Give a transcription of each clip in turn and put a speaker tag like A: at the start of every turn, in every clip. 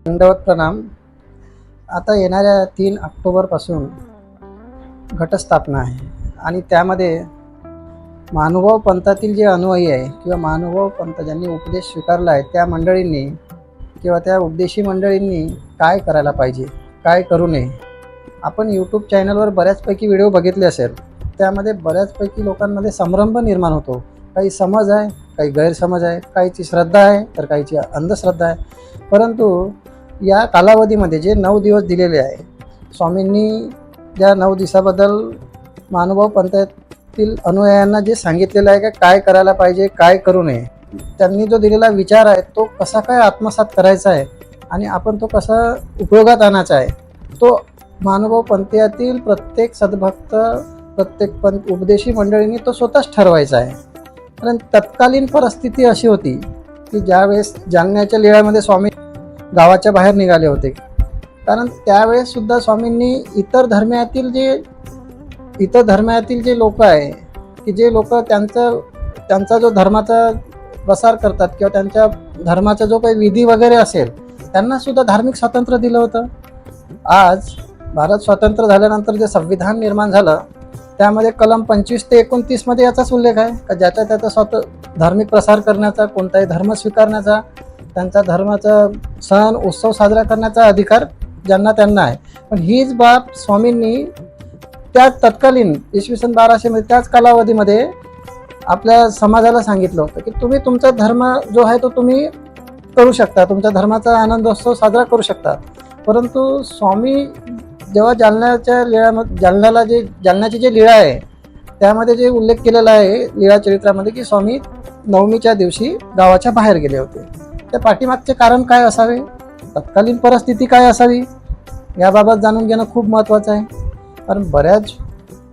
A: दंडवत प्रणाम। आता येणाऱ्या 3 ऑक्टोबरपासून घटस्थापना आहे आणि त्यामध्ये महानुभाव पंथातील जे अनुयायी आहे किंवा महानुभाव पंथ ज्यांनी उपदेश स्वीकारला आहे त्या मंडळींनी किंवा त्या उपदेशी मंडळींनी काय करायला पाहिजे, काय करू नये। आपण यूट्यूब चॅनलवर बऱ्याचपैकी व्हिडिओ बघितले असेल, त्यामध्ये बऱ्याचपैकी लोकांमध्ये संभ्रम निर्माण होतो। काही समज आहे, काही गैरसमज आहे, काहीची श्रद्धा आहे तर काहीची अंधश्रद्धा आहे। परंतु या कालावधीमध्ये जे 9 दिवस दिलेले आहे, स्वामींनी ज्या 9 दिवसाबद्दल महानुभाव पंथातील अनुयायांना जे सांगितलेलं आहे की काय करायला पाहिजे, काय करू नये, त्यांनी जो दिलेला विचार आहे तो कसा काय आत्मसात करायचा आहे आणि आपण तो कसा उपयोगात आणायचा आहे, तो महानुभाव पंथातील प्रत्येक सद्भक्त, प्रत्येक पंथ उपदेशी मंडळींनी तो स्वतःच ठरवायचा आहे। कारण तत्कालीन परिस्थिती अशी होती की ज्यावेळेस जालन्याच्या लीळामध्ये स्वामी गावाच्या बाहेर निघाले होते, कारण त्यावेळेस सुद्धा स्वामींनी इतर धर्मातील जे लोक आहे की जे लोक त्यांचा जो धर्माचा प्रसार करतात किंवा त्यांच्या धर्माचा जो काही विधी वगैरे असेल, त्यांना सुद्धा धार्मिक स्वातंत्र्य दिलं होतं। आज भारत स्वतंत्र झाल्यानंतर जे संविधान निर्माण झालं त्यामध्ये कलम 25 ते 29 मध्ये याचाच उल्लेख आहे का ज्याचा त्याचा धार्मिक प्रसार करण्याचा, कोणताही धर्म स्वीकारण्याचा, त्यांचा धर्माचा सण उत्सव साजरा करण्याचा अधिकार ज्यांना त्यांना आहे। पण हीच बाब स्वामींनी त्या तत्कालीन इसवी सन 1200 मध्ये त्याच कालावधीमध्ये आपल्या समाजाला सांगितलं होतं की तुम्ही तुमचा धर्म जो आहे तो तुम्ही करू शकता, तुमच्या धर्माचा आनंदोत्सव साजरा करू शकता। परंतु स्वामी जेव्हा जालन्याची जे लीळा आहे त्यामध्ये जे उल्लेख केलेला आहे लीळा चरित्रामध्ये की स्वामी नवमीच्या दिवशी गावाच्या बाहेर गेले होते, त्या पाठीमागचे कारण काय असावे, तत्कालीन परिस्थिती काय असावी, याबाबत जाणून घेणं खूप महत्त्वाचं आहे। कारण बऱ्याच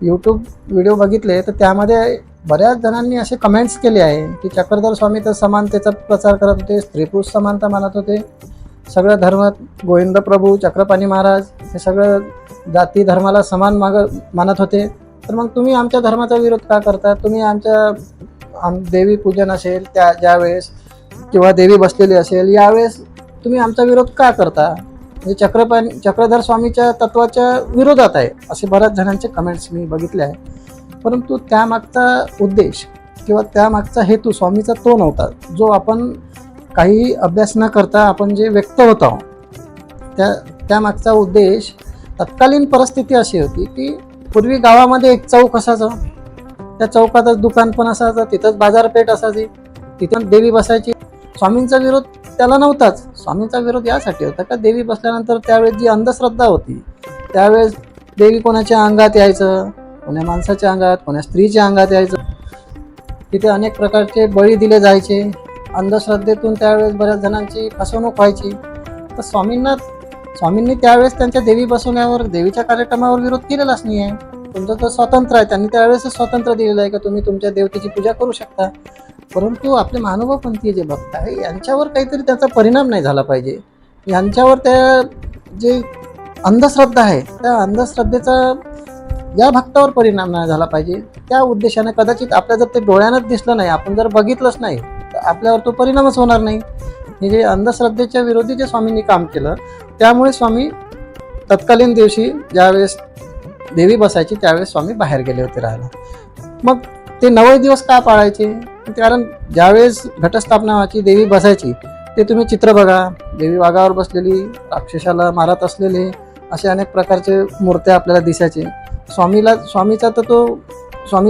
A: यूट्यूब व्हिडिओ बघितले तर त्यामध्ये बऱ्याच जणांनी असे कमेंट्स केले आहे की चक्रधर स्वामी तर समानतेचा प्रचार करत होते, स्त्री पुरुष समानता मानत होते, सगळ्या धर्मात गोविंद प्रभू, चक्रपाणी महाराज हे सगळं जाती धर्माला समान मानत होते। तर मग तुम्ही आमच्या धर्माचा विरोध का करता, तुम्ही देवी पूजन असेल त्या ज्यावेळेस किंवा देवी बसलेली असेल यावेळेस तुम्ही आमचा विरोध का करता, म्हणजे चक्रधर स्वामीच्या तत्वाच्या विरोधात आहे, असे बऱ्याच जणांचे कमेंट्स मी बघितले आहे। परंतु त्यामागचा उद्देश किंवा त्यामागचा हेतू स्वामीचा तो नव्हता जो आपण काही अभ्यास न करता आपण जे व्यक्त होत आहोत। त्यामागचा उद्देश, तत्कालीन परिस्थिती अशी होती की पूर्वी गावामध्ये एक चौक असायचा, त्या चौकातच दुकान पण असायचं, तिथंच बाजारपेठ असायची, तिथं देवी बसायची। स्वामींचा विरोध त्याला नव्हताच। स्वामींचा विरोध यासाठी होता का देवी बसल्यानंतर त्यावेळेस जी अंधश्रद्धा होती, त्यावेळेस देवी कोणाच्या अंगात यायचं, कोण्या माणसाच्या अंगात, कोण्या स्त्रीच्या अंगात यायचं, तिथे अनेक प्रकारचे बळी दिले जायचे, अंधश्रद्धेतून त्यावेळेस बऱ्याच जणांची फसवणूक व्हायची। तर स्वामींनी त्यावेळेस त्यांच्या देवी बसवण्यावर, देवीच्या कार्यक्रमावर विरोध केलेलाच नाही आहे। तुमचं तर स्वातंत्र्य आहे, त्यांनी त्यावेळेस स्वातंत्र्य दिलेलं आहे का तुम्ही तुमच्या देवतेची पूजा करू शकता। परंतु आपले महानुभाव पंथीय जे भक्त आहे यांच्यावर काहीतरी त्याचा परिणाम नाही झाला पाहिजे, यांच्यावर त्या जे अंधश्रद्धा आहे त्या अंधश्रद्धेचा या भक्तावर परिणाम नाही झाला पाहिजे। त्या उद्देशाने कदाचित आपल्या जर ते डोळ्यानंच दिसलं नाही, आपण जर बघितलंच नाही तर आपल्यावर तो परिणामच होणार नाही। हे जे अंधश्रद्धेच्या विरोधी जे स्वामींनी काम केलं त्यामुळे स्वामी तत्कालीन दिवशी ज्यावेळेस देवी बसायची त्यावेळेस स्वामी बाहेर गेले होते राहायला। मग ते 9 दिवस का पाळायचे, कारण ज्यावेळेस घटस्थापना व्हायची, देवी बसायची, ते तुम्ही चित्र बघा, देवी वाघावर बसलेली, राक्षसाला मारत असलेले असे अनेक प्रकारचे मूर्त्या आपल्याला दिसायचे। स्वामीचा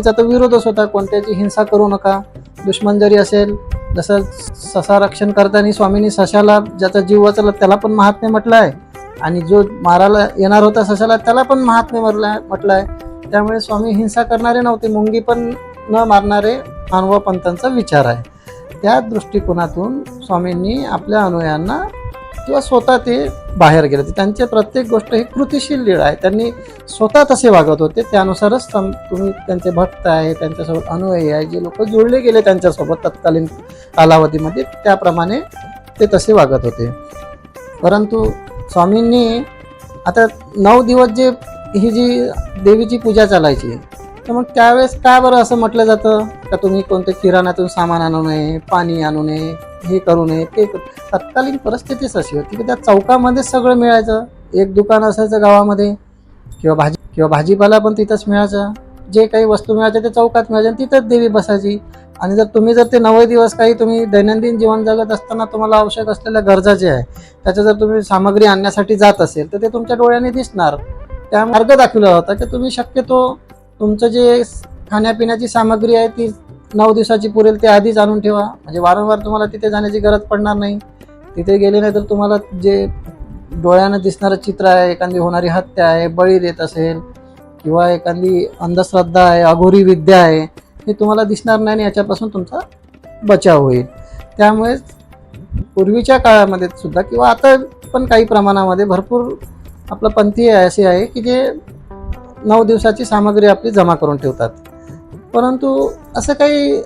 A: तर विरोधच होता, कोणत्याची हिंसा करू नका, दुश्मन जरी असेल, जसं ससा रक्षण करताना स्वामींनी सशाला ज्याचा जीव वाचला त्याला पण महात्म्य म्हटलं आहे आणि जो मारायला येणार होता सशाला त्याला पण महात्म्य म्हटलं आहे। त्यामुळे स्वामी हिंसा करणारे नव्हते, मुंगी पण न मारणारे महानुभाव पंथांचा विचार आहे। त्या दृष्टिकोनातून स्वामींनी आपल्या अनुयायांना किंवा स्वतः ते बाहेर गेले होते, त्यांची प्रत्येक गोष्ट ही कृतिशील लीळा आहे, त्यांनी स्वतः तसे वागत होते, त्यानुसारच तुम्ही त्यांचे भक्त आहे, त्यांच्यासोबत अनुयायी आहे, जे लोक जुळले गेले त्यांच्यासोबत तत्कालीन कालावधीमध्ये त्याप्रमाणे ते तसे वागत होते। परंतु स्वामींनी आता 9 दिवस ही जी देवीची पूजा चालायची, तर मग त्यावेळेस का बरं असं म्हटलं जातं का तुम्ही कोणते किराण्यातून सामान आणू नये, पाणी आणू नये, हे करू नये ते तत्कालीन परिस्थितीच अशी होती की त्या चौकामध्येच सगळं मिळायचं. एक दुकान असायचं गावामध्ये किंवा भाजीपाला पण तिथंच मिळायचा. जे काही वस्तू मिळायच्या ते चौकात मिळायच्या आणि तिथंच देवी बसायची. आणि तुम्ही जर ते 9 दिवस काही तुम्ही दैनंदिन जीवन जगत असताना तुम्हाला आवश्यक असलेल्या गरजा जे आहे त्याच्या जर तुम्ही सामग्री आणण्यासाठी जात असेल तर ते तुमच्या डोळ्याने दिसणार. त्या मार्ग दाखवला होता की तुम्ही शक्यतो तुमचं जे खाण्यापिण्याची सामग्री आहे ती 9 दिवसाची पुरेल ते आधीच आणून ठेवा, म्हणजे वारंवार तुम्हाला तिथे जाण्याची गरज पडणार नाही. तिथे गेले नाही तर तुम्हाला जे डोळ्यानं दिसणारं चित्र आहे, एखादी होणारी हत्या आहे, बळी देत असेल किंवा एखादी अंधश्रद्धा आहे, अघोरी विद्या आहे, हे तुम्हाला दिसणार नाही आणि याच्यापासून तुमचा बचाव होईल. त्यामुळे पूर्वीच्या काळामध्ये सुद्धा किंवा आता पण काही प्रमाणामध्ये भरपूर आपलं पंथीय असे आहे की जे 9 दिवसाची सामग्री आपली जमा करून ठेवतात. परंतु असं काही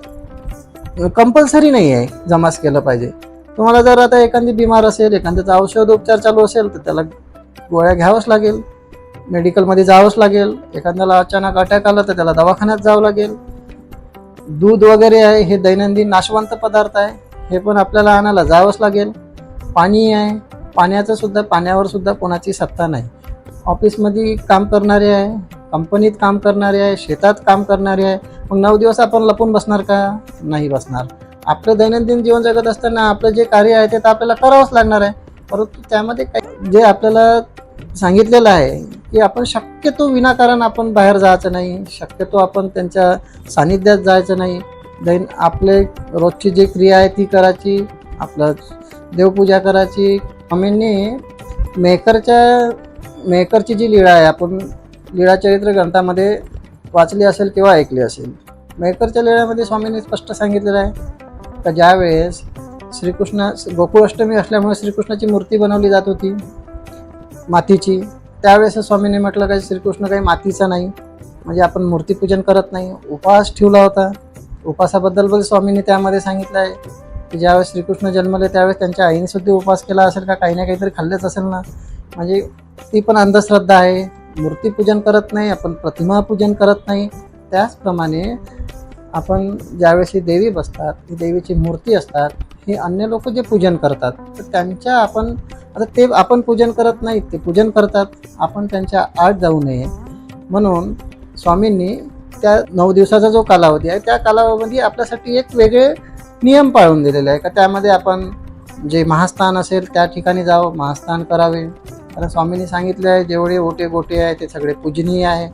A: कंपल्सरी नाही आहे जमाच केलं पाहिजे. तुम्हाला जर आता एखादी बिमार असेल, एखाद्याचा औषधोपचार चालू असेल तर त्याला गोळ्या घ्यावंच लागेल, मेडिकलमध्ये जावंच लागेल. एखाद्याला अचानक अटॅक आला तर त्याला दवाखान्यात जावं लागेल. दूध वगैरे आहे हे दैनंदिन नाशवंत पदार्थ आहे, हे पण आपल्याला आणायला जावंच लागेल. पाणी आहे, पाण्यावर सुद्धा कोणाची सत्ता नाही. ऑफिसमध्ये काम करणारे आहे, कंपनीत काम करणारे आहे, शेतात काम करणारे आहे. मग 9 दिवस आपण लपून बसणार का? नाही बसणार. आपलं दैनंदिन जीवन जगत असताना आपलं जे कार्य आहे ते तर आपल्याला करावंच लागणार आहे. परंतु त्यामध्ये जे आपल्याला सांगितलेलं आहे की आपण शक्यतो विनाकारण आपण बाहेर जायचं नाही, शक्यतो आपण त्यांच्या सानिध्यात जायचं नाही. आपले रोजची जी क्रिया आहे ती करायची, आपलं देवपूजा करायची. स्वामींनी मेहकरची जी लीळा आहे आपण लीळाचरित्र ग्रंथामध्ये वाचली असेल किंवा ऐकली असेल. मेहकरच्या लीळामध्ये स्वामींनी स्पष्ट सांगितलेलं आहे का ज्यावेळेस श्रीकृष्ण गोकुळाष्टमी असल्यामुळे श्रीकृष्णाची मूर्ती बनवली जात होती मातीची, त्यावेळेस स्वामींनी म्हटलं काय श्रीकृष्ण काही मातीचा नाही, म्हणजे आपण मूर्तीपूजन करत नाही, उपवास ठेवला होता. उपवासाबद्दल पण स्वामींनी त्यामध्ये सांगितलं आहे की ज्यावेळेस श्रीकृष्ण जन्मले त्यावेळेस त्यांच्या आईने सुद्धा उपवास केला असेल का, काही ना काहीतरी खाल्लेच असेल ना. म्हणजे ती पण अंधश्रद्धा आहे. मूर्तीपूजन करत नाही आपण, प्रतिमा पूजन करत नाही. त्याचप्रमाणे आपण ज्यावेळेस ही देवी बसतात, ही देवीची मूर्ती असतात, हे अन्य लोक जे पूजन करतात तर त्यांच्या आपण पूजन करत नाही, ते पूजन करतात. आपण त्यांच्या आड जाऊ नये म्हणून स्वामींनी त्या 9 दिवसाचा जो कालावधी आहे त्या कालावधीमध्ये आपल्यासाठी एक वेगळे नियम पाळून दिलेले आहे का त्यामध्ये आपण जे महास्थान असेल त्या ठिकाणी जावं, महास्थान करावे. कारण स्वामींनी सांगितले आहे जेवढे ओटे गोटे आहे ते सगळे पूजनीय आहे.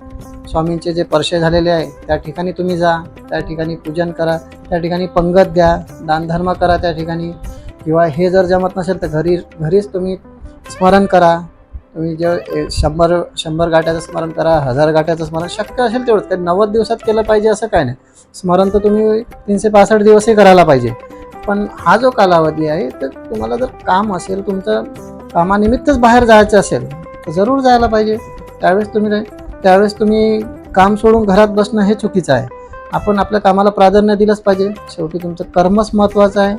A: स्वामींचे जे परशे झालेले आहे त्या ठिकाणी तुम्ही जा, त्या ठिकाणी पूजन करा, त्या ठिकाणी पंगत द्या, दानधर्म करा त्या ठिकाणी. किंवा हे जर जमत नसेल तर घरीच तुम्ही स्मरण करा. तुम्ही जे 100 गाठ्याचं स्मरण करा, 1000 गाठ्याचं स्मरण शक्य असेल तेवढंच. काही 90 दिवसात केलं पाहिजे असं काय नाही. स्मरण तर तुम्ही 365 दिवसही करायला पाहिजे. पण हा जो कालावधी आहे तर तुम्हाला जर काम असेल, तुमचं कामानिमित्तच बाहेर जायचं असेल तर जरूर जायला पाहिजे. त्यावेळेस तुम्ही काम सोडून घरात बसणं हे चुकीचं आहे. आपण आपल्या कामाला प्राधान्य दिलंच पाहिजे. शेवटी तुमचं कर्मच महत्त्वाचं आहे.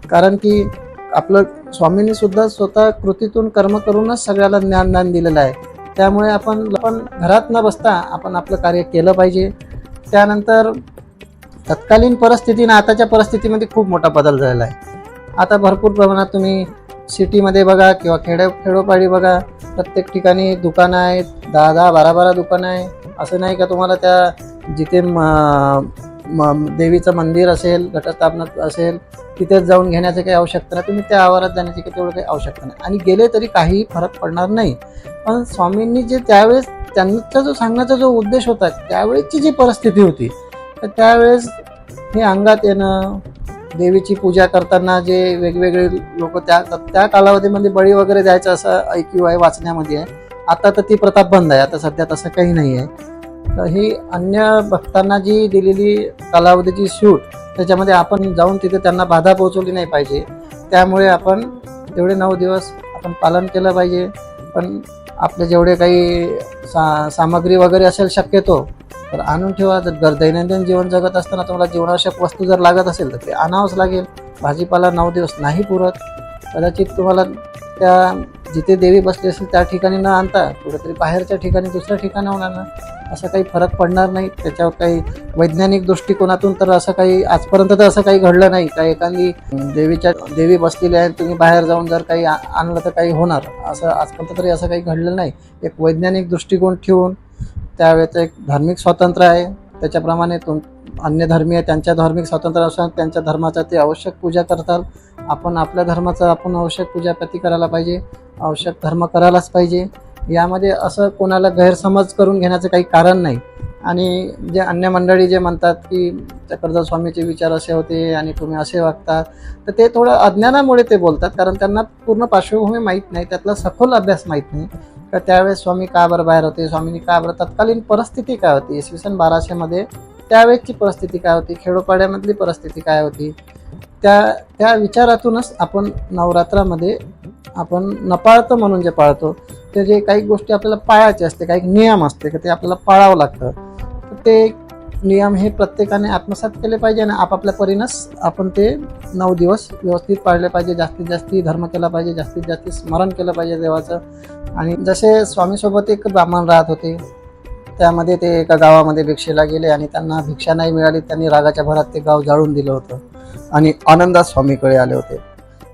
A: कारण की आपलं स्वामींनी सुद्धा स्वतः कृतीतून कर्म करूनच सगळ्याला ज्ञानदान दिलेलं आहे. त्यामुळे आपण घरात न बसता आपण आपलं कार्य केलं पाहिजे. त्यानंतर तत्कालीन परिस्थितीनं आताच्या परिस्थितीमध्ये खूप मोठा बदल झालेला आहे. आता भरपूर प्रमाणात तुम्ही सिटीमध्ये बघा किंवा खेडोपाडी बघा, प्रत्येक ठिकाणी दुकानं आहेत, 10-10, 12-12 दुकानं आहे. असं नाही का तुम्हाला त्या जिथे देवीचं मंदिर असेल, घटस्थापना असेल तिथेच जाऊन घेण्याची काही आवश्यकता नाही. तुम्ही त्या आवारात जाण्याची तेवढं काही आवश्यकता नाही आणि गेले तरी काही फरक पडणार नाही. पण स्वामींनी जे त्यावेळेस त्यांचा जो सांगण्याचा जो उद्देश होता त्यावेळेसची जी परिस्थिती होती तर त्यावेळेस हे अंगात येणं, देवीची पूजा करताना जे वेगवेगळे लोक त्या कालावधीमध्ये बळी वगैरे द्यायचं असं ऐक्यू आहे, वाचण्यामध्ये आहे. आता तर ती प्रथा बंद आहे. आता सध्या तसं काही नाही आहे. तर ही अन्य भक्तांना जी दिलेली कालावधीची सूट त्याच्यामध्ये आपण जाऊन तिथे त्यांना बाधा पोहोचवली नाही पाहिजे. त्यामुळे आपण तेवढे 9 दिवस आपण पालन केलं पाहिजे. पण आपले जेवढे काही सामग्री वगैरे असेल शक्यतो तर आणून ठेवा. जर दैनंदिन जीवन जगत असताना तुम्हाला जीवनावश्यक वस्तू जर लागत असेल तर ते आणावंच लागेल. भाजीपाला 9 दिवस नाही पुरत. कदाचित तुम्हाला त्या जिथे देवी बसली असेल त्या ठिकाणी न आणता कुठेतरी बाहेरच्या ठिकाणी दुसऱ्या ठिकाणाहून आणा. असं काही फरक पडणार नाही. त्याच्यावर काही वैज्ञानिक दृष्टिकोनातून तर असं काही आजपर्यंत तर असं काही घडलं नाही का एखादी देवी बसलेली आहे, तुम्ही बाहेर जाऊन जर काही आणलं तर काही होणार, असं आजपर्यंत तरी असं काही घडलं नाही. एक वैज्ञानिक दृष्टिकोन ठेवून त्यावेळेचं एक धार्मिक स्वातंत्र्य आहे, त्याच्याप्रमाणे अन्य धर्मीय त्यांच्या धार्मिक स्वातंत्र्य असतात, त्यांच्या धर्माचा ते आवश्यक पूजा करतात. आपण आपल्या धर्माचं आपण आवश्यक पूजा प्रति करायला पाहिजे, आवश्यक धर्म करायलाच पाहिजे. यामध्ये असं कोणाला गैरसमज करून घेण्याचं काही कारण नाही. आणि जे अन्य मंडळी जे म्हणतात की चक्रधर स्वामीचे विचार असे होते आणि तुम्ही असे वागतात, तर ते थोडं अज्ञानामुळे ते बोलतात, कारण त्यांना पूर्ण पार्श्वभूमी माहीत नाही, त्यातला सखोल अभ्यास माहीत नाही का त्यावेळेस स्वामी का बरं बाहेर होते, स्वामींनी का बरं, तत्कालीन परिस्थिती काय होती, इसवी सन 1200 त्यावेळेसची परिस्थिती काय होती, खेडोपाड्यामधली परिस्थिती काय होती, त्या विचारातूनच आपण नवरात्रामध्ये आपण नपाळतं म्हणून जे पाळतो, ते जे काही गोष्टी आपल्याला पाळायचे असते, काही नियम असते की ते आपल्याला पाळावं लागतं. तर ते नियम हे प्रत्येकाने आत्मसात केले पाहिजे आणि आपापल्या परीनंच आपण ते 9 दिवस व्यवस्थित पाळले पाहिजे. जास्तीत जास्त धर्म केला पाहिजे, जास्तीत जास्त स्मरण केलं पाहिजे देवाचं. आणि जसे स्वामीसोबत एक ब्राह्मण राहत होते, त्यामध्ये ते एका गावामध्ये भिक्षेला गेले आणि त्यांना भिक्षा नाही मिळाली, त्यांनी रागाच्या भरात ते गाव जाळून दिलं होतं आणि आनंदात स्वामीकडे आले होते.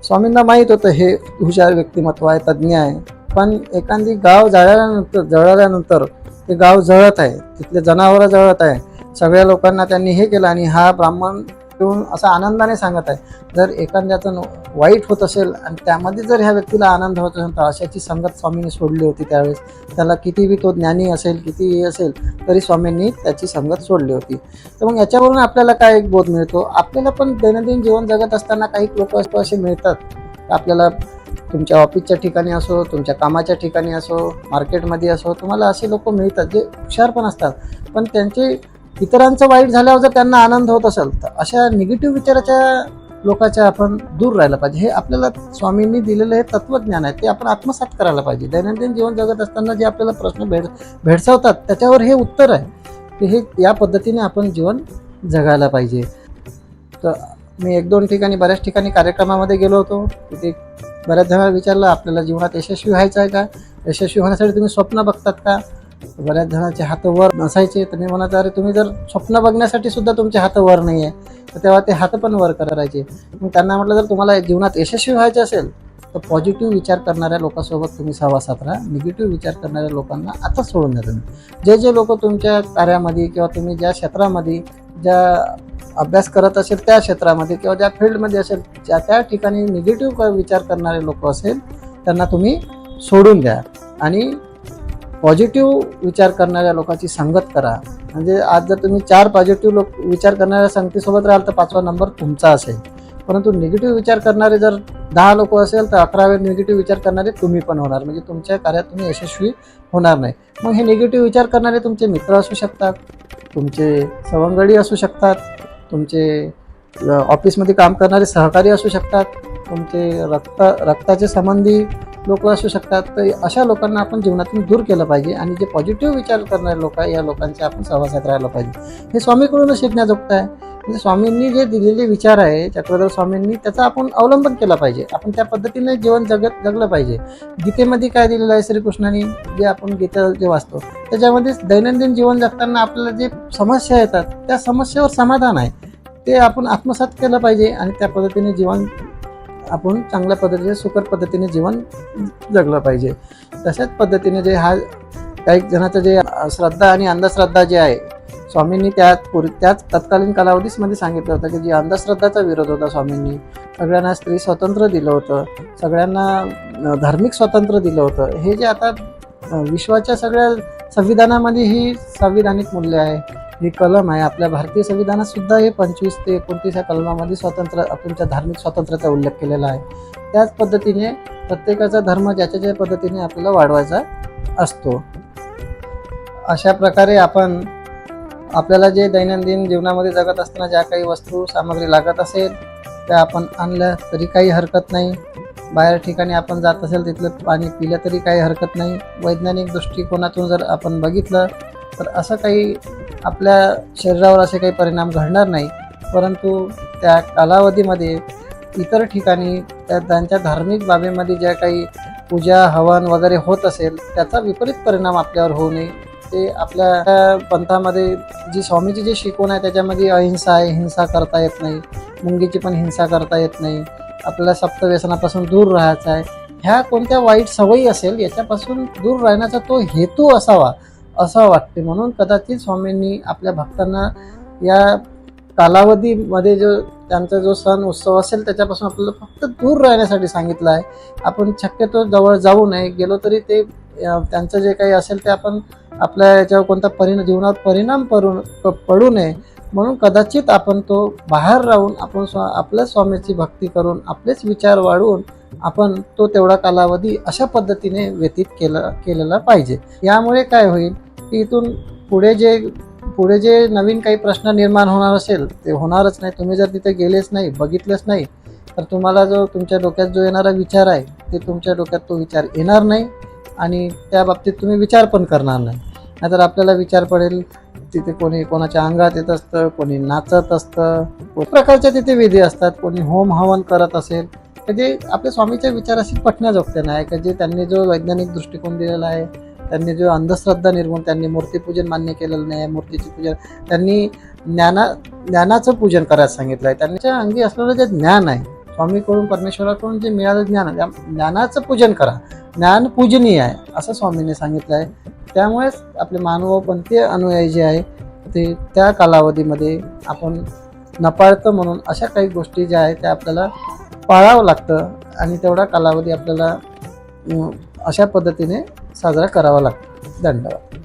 A: स्वामींना माहीत होतं हे हुशार व्यक्तिमत्व आहे, तज्ज्ञ आहे, पण एखादी गाव जळाल्यानंतर ते गाव जळत आहे, तिथले जनावरं जळत आहे, सगळ्या लोकांना त्यांनी हे केलं आणि हा ब्राह्मण येऊन असं आनंदाने सांगत आहे. जर एखाद्याचं वाईट होत असेल आणि त्यामध्ये जर ह्या व्यक्तीला आनंद होत असेल तर अशाची संगत स्वामींनी सोडली होती. त्यावेळेस त्याला कितीही तो ज्ञानी असेल, कितीही असेल, तरी स्वामींनी त्याची संगत सोडली होती. तर मग याच्यावरून आपल्याला काय एक बोध मिळतो, आपल्याला पण दैनंदिन जीवन जगत असताना काही लोक असे मिळतात, आपल्याला तुमच्या ऑफिसच्या ठिकाणी असो, तुमच्या कामाच्या ठिकाणी असो, मार्केटमध्ये असो, तुम्हाला असे लोक मिळतात जे हुशार पण असतात, पण त्यांचे इतरांचं वाईट झाल्यावर जर त्यांना आनंद होत असेल तर अशा निगेटिव्ह विचाराच्या लोकांच्या आपण दूर राहायला पाहिजे. हे आपल्याला स्वामींनी दिलेलं हे तत्वज्ञान आहे, ते आपण आत्मसात करायला पाहिजे. दैनंदिन जीवन जगत असताना जे आपल्याला प्रश्न भेडसावतात त्याच्यावर हे उत्तर आहे की हे या पद्धतीने आपण जीवन जगायला पाहिजे. तर मी 1-2 ठिकाणी, बऱ्याच ठिकाणी कार्यक्रमामध्ये गेलो होतो, तिथे बऱ्याच जणांना विचारलं आपल्याला जीवनात यशस्वी व्हायचं आहे का, यशस्वी होण्यासाठी तुम्ही स्वप्न बघतात का. बऱ्याच जणांचे हात वर नसायचे, तर मी म्हणत अरे तुम्ही जर स्वप्न बघण्यासाठी सुद्धा तुमचे हात वर नाही आहे, तर तेव्हा ते हात पण वर करायचे. मग त्यांना म्हटलं जर तुम्हाला जीवनात यशस्वी व्हायचे असेल तर पॉझिटिव्ह विचार करणाऱ्या लोकांसोबत तुम्ही सहवासात राहा, निगेटिव्ह विचार करणाऱ्या लोकांना आता सोडून द्या. तुम्ही जे लोक तुमच्या कार्यामध्ये किंवा तुम्ही ज्या क्षेत्रामध्ये ज्या अभ्यास करत असेल त्या क्षेत्रामध्ये किंवा ज्या फील्डमध्ये असेल, त्या ठिकाणी निगेटिव्ह विचार करणारे लोक असेल त्यांना तुम्ही सोडून द्या आणि पॉझिटिव्ह विचार करणाऱ्या लोकांची संगत करा. म्हणजे आज जर तुम्ही 4 पॉझिटिव्ह विचार करणाऱ्या संगतीसोबत राहाल तर 5वा नंबर तुमचा असेल. परंतु निगेटिव्ह विचार करणारे जर 10 लोक असेल तर 11वे निगेटिव्ह विचार करणारे तुम्ही पण होणार, म्हणजे तुमच्या कार्यात तुम्ही यशस्वी होणार नाही. मग हे निगेटिव्ह विचार करणारे तुमचे मित्र असू शकतात, तुमचे सवंगडी असू शकतात, तुमचे ऑफिसमध्ये काम करणारे सहकारी असू शकतात, तुमचे रक्ताचे संबंधी लोक असू शकतात. तर अशा लोकांना आपण जीवनातून दूर केलं पाहिजे आणि जे पॉझिटिव्ह विचार करणारे लोक आहे या लोकांच्या आपण सहवासात राहायला पाहिजे. हे स्वामीकडूनच शिकण्याजोगतं आहे. म्हणजे स्वामींनी जे दिलेले विचार आहे, चक्रधर स्वामींनी, त्याचा आपण अवलंबन केला पाहिजे. आपण त्या पद्धतीने जीवन जगलं पाहिजे. गीतेमध्ये काय दिलेलं आहे श्रीकृष्णाने, जे आपण गीता जे वाचतो त्याच्यामध्ये दैनंदिन जीवन जगताना आपल्याला जे समस्या येतात त्या समस्येवर समाधान आहे, ते आपण आत्मसात केलं पाहिजे आणि त्या पद्धतीने जीवन आपण चांगल्या पद्धतीने सुखद पद्धतीने जीवन जगलं पाहिजे. तशाच पद्धतीने जे काही जणांचं जे श्रद्धा आणि अंधश्रद्धा जे आहे, स्वामींनी त्याच तत्कालीन कालावधीच मध्ये सांगितलं होतं की जी अंधश्रद्धाचा विरोध होता, स्वामींनी सगळ्यांना स्त्री स्वातंत्र्य दिलं होतं, सगळ्यांना धार्मिक स्वातंत्र्य दिलं होतं. हे जे आता विश्वाच्या सगळ्या संविधानामध्ये ही संविधानिक मूल्य आहे, ही कलम आहे. आपल्या भारतीय संविधानात सुद्धा हे 25 ते 29 या कलमामध्ये तुमच्या धार्मिक स्वातंत्र्याचा उल्लेख केलेला आहे. त्याच पद्धतीने प्रत्येकाचा धर्म ज्याच्या पद्धतीने आपल्याला वाढवायचा असतो. अशा प्रकारे आपण आपल्याला जे दैनंदिन जीवनामध्ये जगत असताना ज्या काही वस्तू सामग्री लागत असेल त्या आपण आणल्या तरी काही हरकत नाही. बाहेर ठिकाणी आपण जात असेल तिथलं पाणी पिलं तरी काही हरकत नाही. वैज्ञानिक दृष्टिकोनातून जर आपण बघितलं तर असं काही आपल्या शरीरावर असे काही परिणाम घडणार नाही. परंतु त्या कालावधीमध्ये इतर ठिकाणी त्यांच्या धार्मिक बाबीमध्ये ज्या काही पूजा हवन वगैरे होत असेल त्याचा विपरीत परिणाम आपल्यावर होऊ नये ते आपल्या पंथामध्ये जी स्वामीची जी शिकवण आहे त्याच्यामध्ये अहिंसा आहे, हिंसा करता येत नाही, मुंगीची पण हिंसा करता येत नाही, आपल्याला सप्तव्यसनापासून दूर राहायचं आहे. ह्या कोणत्या वाईट सवयी असेल याच्यापासून दूर राहण्याचा तो हेतू असावा असं वाटते. म्हणून कदाचित स्वामींनी आपल्या भक्तांना या कालावधीमध्ये जो त्यांचा जो सण उत्सव असेल त्याच्यापासून आपल्याला फक्त दूर राहण्यासाठी सांगितलं आहे. आपण शक्यतो जवळ जाऊ नये, गेलो तरी ते त्यांचं जे काही असेल ते आपण आपल्या याच्यावर कोणता जीवनात परिणाम पडू नये म्हणून कदाचित आपण तो बाहेर राहून आपण आपल्या स्वामीची भक्ती करून आपलेच विचार वाढवून आपण तो तेवढा कालावधी अशा पद्धतीने व्यतीत केलेला पाहिजे. यामुळे काय होईल की इथून पुढे जे नवीन काही प्रश्न निर्माण होणार असेल ते होणारच नाही. तुम्ही जर तिथे गेलेच नाही, बघितलेच नाही, तर तुम्हाला जो तुमच्या डोक्यात जो येणारा विचार आहे ते तुमच्या डोक्यात तो विचार येणार नाही आणि त्या बाबतीत तुम्ही विचार पण करणार नाही. नाहीतर आपल्याला विचार पडेल तिथे कोणी कोणाच्या अंगात येत असतं, कोणी नाचत असतं, प्रकारच्या तिथे विधी असतात, कोणी होम हवन करत असेल, तर जे आपल्या स्वामीच्या विचाराशी पटण्याजोगते नाही का. जे त्यांनी जो वैज्ञानिक दृष्टिकोन दिलेला आहे, त्यांनी जो अंधश्रद्धा निर्मूलन, त्यांनी मूर्तीपूजन मान्य केलेलं नाही, मूर्तीचे पूजन, त्यांनी ज्ञानाचं पूजन करायला सांगितलं आहे. त्यांच्या अंगी असलेलं जे ज्ञान आहे, स्वामीकडून परमेश्वराकडून जे मिळालं ज्ञान, ज्ञानाचं पूजन करा, ज्ञान पूजनीय आहे असं स्वामींनी सांगितलं आहे. त्यामुळेच आपले मानवपंथीय अनुयायी जे आहे ते त्या कालावधीमध्ये आपण नपाळतं म्हणून अशा काही गोष्टी ज्या आहेत त्या आपल्याला पाळावं लागतं आणि तेवढा कालावधी आपल्याला अशा पद्धतीने साजरा करावा लागतो. धन्यवाद.